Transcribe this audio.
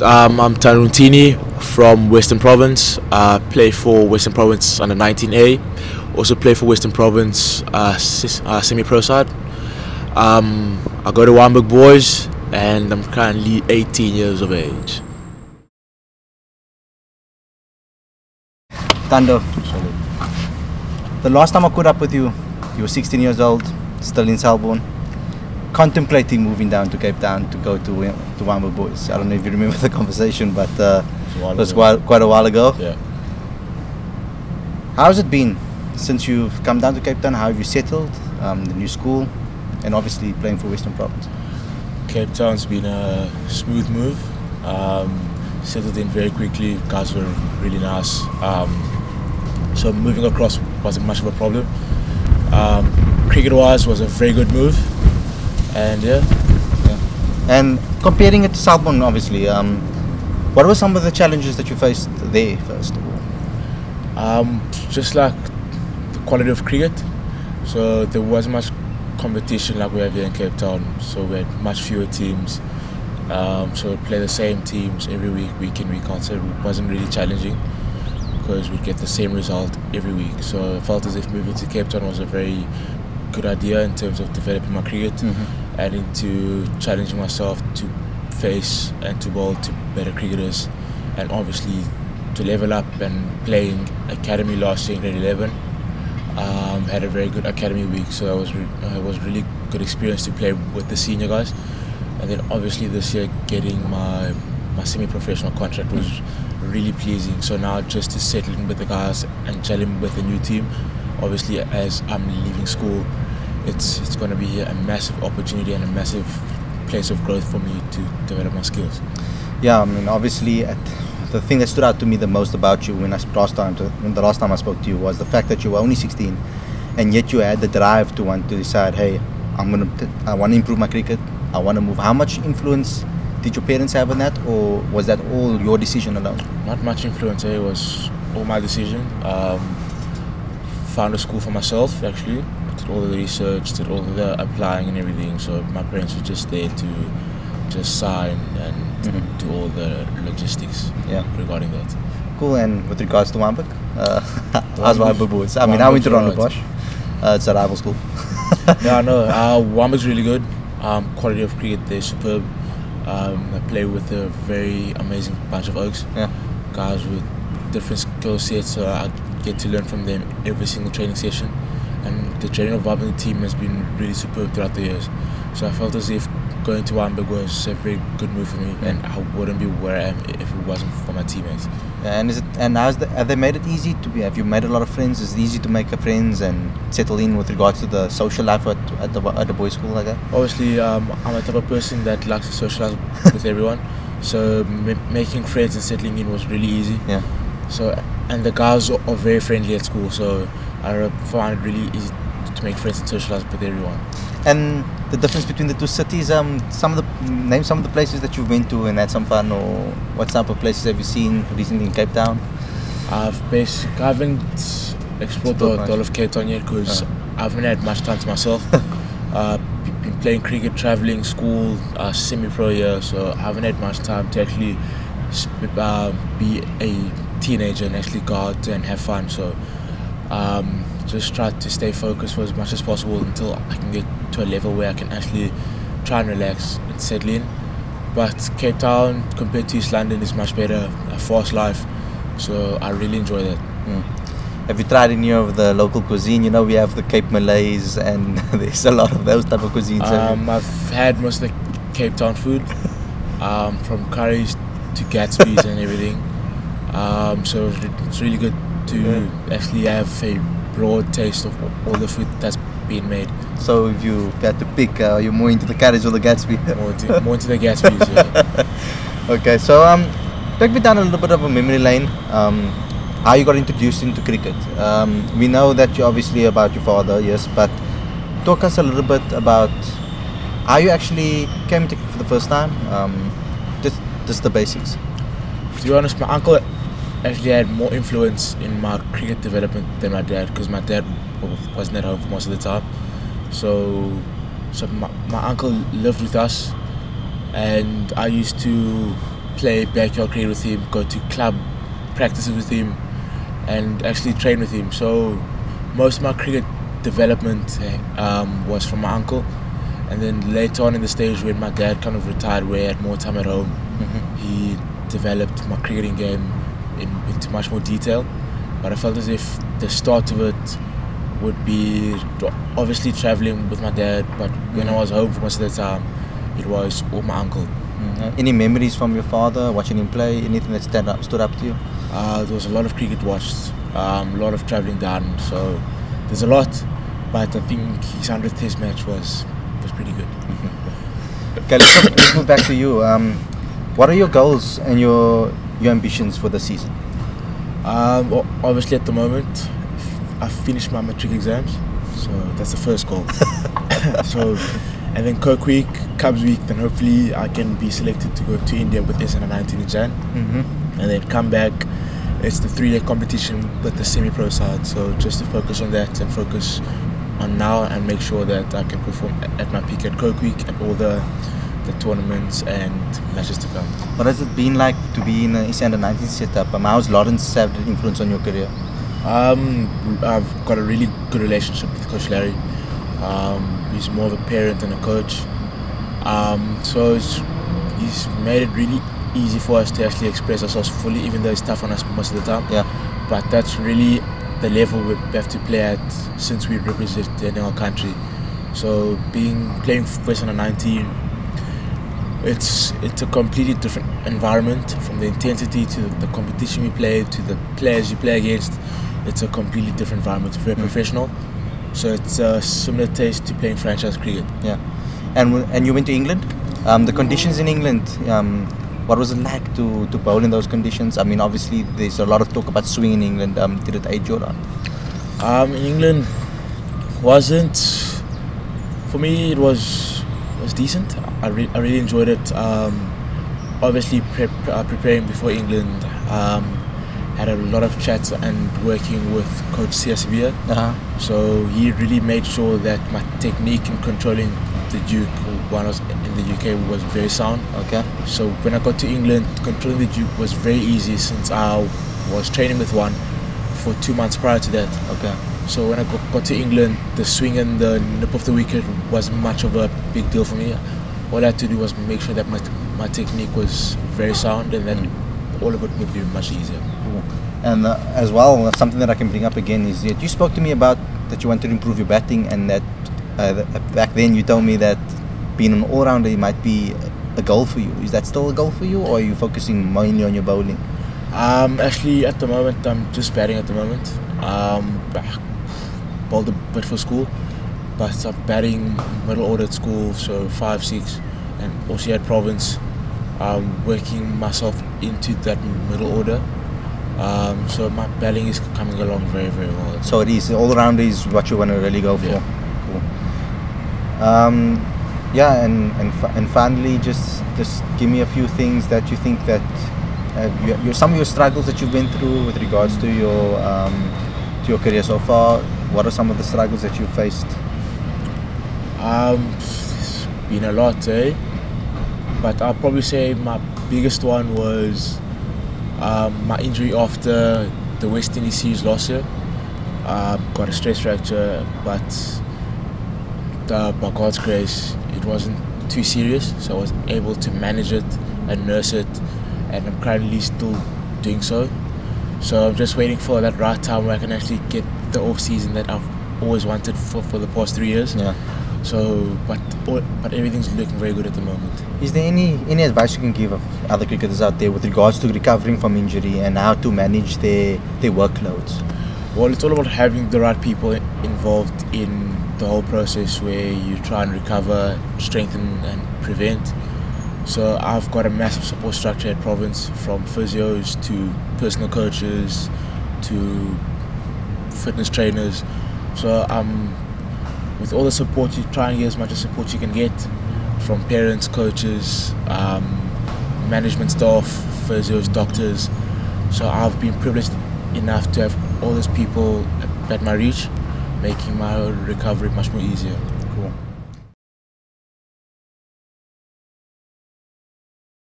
I'm Thando Ntini from Western Province. Play for Western Province under 19A. Also play for Western Province semi-pro side. I go to Wamberg Boys and I'm currently 18 years of age. Thando, the last time I caught up with you, you were 16 years old, still in Selborne, contemplating moving down to Cape Town to go to Wamberg Boys. I don't know if you remember the conversation, but it was quite a while ago. Yeah. How has it been since you've come down to Cape Town? How have you settled? The new school, and obviously playing for Western Province. Cape Town's been a smooth move. Settled in very quickly. Guys were really nice. So moving across wasn't much of a problem. Cricket-wise was a very good move. And yeah. And comparing it to Selborne, obviously, what were some of the challenges that you faced there, first of all? Just like the quality of cricket. So there wasn't much competition like we have here in Cape Town. So we had much fewer teams. So we'd play the same teams every week in, week out. So it wasn't really challenging because we'd get the same result every week. So I felt as if moving to Cape Town was a very good idea in terms of developing my cricket and into challenging myself to face and to bowl to better cricketers, and obviously to level up. And playing academy last year in grade 11, had a very good academy week, so it was really good experience to play with the senior guys. And then obviously this year getting my semi-professional contract was really pleasing. So now just to settle in with the guys and gel in with the new team, obviously as I'm leaving school, it's going to be a massive opportunity and a massive place of growth for me to develop my skills. Yeah, I mean, obviously the thing that stood out to me the most about you when the last time I spoke to you was the fact that you were only 16, and yet you had the drive to want to decide, hey, I want to improve my cricket, I want to move. How much influence did your parents have on that, or was that all your decision alone? Not much influence, it was all my decision. Found a school for myself, actually. Did all the research, did all the applying and everything. So my parents were just there to just sign and do all the logistics regarding that. Cool. And with regards to Wamberg, how's Wamberg Boys? I mean, I went to Rondebosch. It's a rival school. Yeah, no, Wamberg's really good. Quality of cricket, they're superb. I play with a very amazing bunch of oaks. Yeah. Guys with different skill sets, so I get to learn from them every single training session. And the training of Wamberg team has been really superb throughout the years. So I felt as if going to Wamberg was a very good move for me, and I wouldn't be where I am if it wasn't for my teammates. And have they made it easy to be? Have you made a lot of friends? Is it easy to make friends and settle in with regards to the social life at the boys' school like that? Obviously, I'm a type of person that likes to socialize with everyone. So making friends and settling in was really easy. Yeah. So, and the guys are very friendly at school, so I found it really easy to make friends and socialize with everyone. And the difference between the two cities, name some of the places that you went to and had some fun, or what type of places have you seen recently in Cape Town? I haven't explored the whole of Cape Town yet because I haven't had much time to myself. Been playing cricket, traveling, school, semi-pro year, so I haven't had much time to actually be a teenager and actually go out and have fun. So just try to stay focused for as much as possible until I can get to a level where I can actually try and relax and settle in. But Cape Town compared to East London is much better, a fast life, so I really enjoy that. Have you tried any of the local cuisine? You know, we have the Cape Malays and there's a lot of those type of cuisines. I've had most of the Cape Town food, from curries to Gatsby's and everything. So it's really good to actually have a broad taste of all the food that's being made. So if you had to pick, you're more into the curries or the Gatsby? More into the Gatsby's, yeah. Okay, so take me down a little bit of a memory lane. How you got introduced into cricket. We know that you obviously about your father, yes, but talk us a little bit about how you actually came to cricket for the first time. Just the basics. To be honest, my uncle actually had more influence in my cricket development than my dad, because my dad wasn't at home for most of the time. So my uncle lived with us, and I used to play backyard cricket with him, go to club practices with him, and actually train with him. So most of my cricket development was from my uncle, and then later on in the stage when my dad kind of retired, where he had more time at home, he developed my cricketing game into much more detail. But I felt as if the start of it would be obviously traveling with my dad, but when I was home for most of the time, it was all my uncle. Any memories from your father, watching him play, anything that stood up to you? There was a lot of cricket watched, a lot of travelling down, so there's a lot, but I think his 100th test match was pretty good. Okay, let's move back to you. What are your goals and your ambitions for the season? Obviously at the moment, I've finished my matric exams, so that's the first goal. So, and then Coke Week, Cubs Week, then hopefully I can be selected to go to India with Thando Ntini in Jan, and then come back. It's the 3-day competition with the semi-pro side, so just to focus on that and focus on now and make sure that I can perform at my peak at Coke Week and all the tournaments and matches to come. What has it been like to be in a Thando Ntini setup? How's Lawrence had an influence on your career? I've got a really good relationship with Coach Larry. He's more of a parent than a coach. So he's made it really easy for us to actually express ourselves fully, even though it's tough on us most of the time. Yeah. But that's really the level we have to play at since we represent our country. So playing for Thando Ntini, it's a completely different environment, from the intensity to the competition we play to the players you play against. It's a completely different environment. It's very professional. So it's a similar taste to playing franchise cricket. Yeah. And you went to England. The conditions in England, what was it like to bowl in those conditions? I mean, obviously there's a lot of talk about swing in England. Did it aid you or not? In England, wasn't, for me it was decent. I really enjoyed it. Obviously preparing before England, had a lot of chats and working with Coach CSB. So he really made sure that my technique in controlling the Duke when I was in the UK was very sound. Okay. So when I got to England, controlling the Duke was very easy since I was training with one for 2 months prior to that. Okay. So when I got to England, the swing and the nip of the wicket wasn't much of a big deal for me. All I had to do was make sure that my technique was very sound, and then all of it would be much easier. And as well, something that I can bring up again is that you spoke to me about that you wanted to improve your batting, and that back then you told me that being an all-rounder might be a goal for you. Is that still a goal for you, or are you focusing mainly on your bowling? Actually, at the moment, I'm just batting at the moment. Bowled a bit for school, but I'm batting middle order at school, so 5, 6, and also at province. Working myself into that middle order. So my batting is coming along very, very well. So it is, all-rounder is what you want to really go for. Yeah. Cool. Yeah, and finally, just give me a few things that you think that some of your struggles that you've been through with regards to your career so far. What are some of the struggles that you faced? It's been a lot, but I'll probably say my biggest one was my injury after the West Indies series last year. Got a stress fracture, but by God's grace, it wasn't too serious, so I was able to manage it and nurse it, and I'm currently still doing so. So I'm just waiting for that right time where I can actually get the off season that I've always wanted for the past 3 years. Yeah. So, but everything's looking very good at the moment. Is there any advice you can give of other cricketers out there with regards to recovering from injury and how to manage their workloads? Well, it's all about having the right people involved in the whole process, where you try and recover, strengthen and prevent. So I've got a massive support structure at Province, from physios to personal coaches to fitness trainers. So with all the support, you try and get as much as support you can get from parents, coaches, management staff, physios, doctors. So I've been privileged enough to have all those people at my reach, making my recovery much more easier.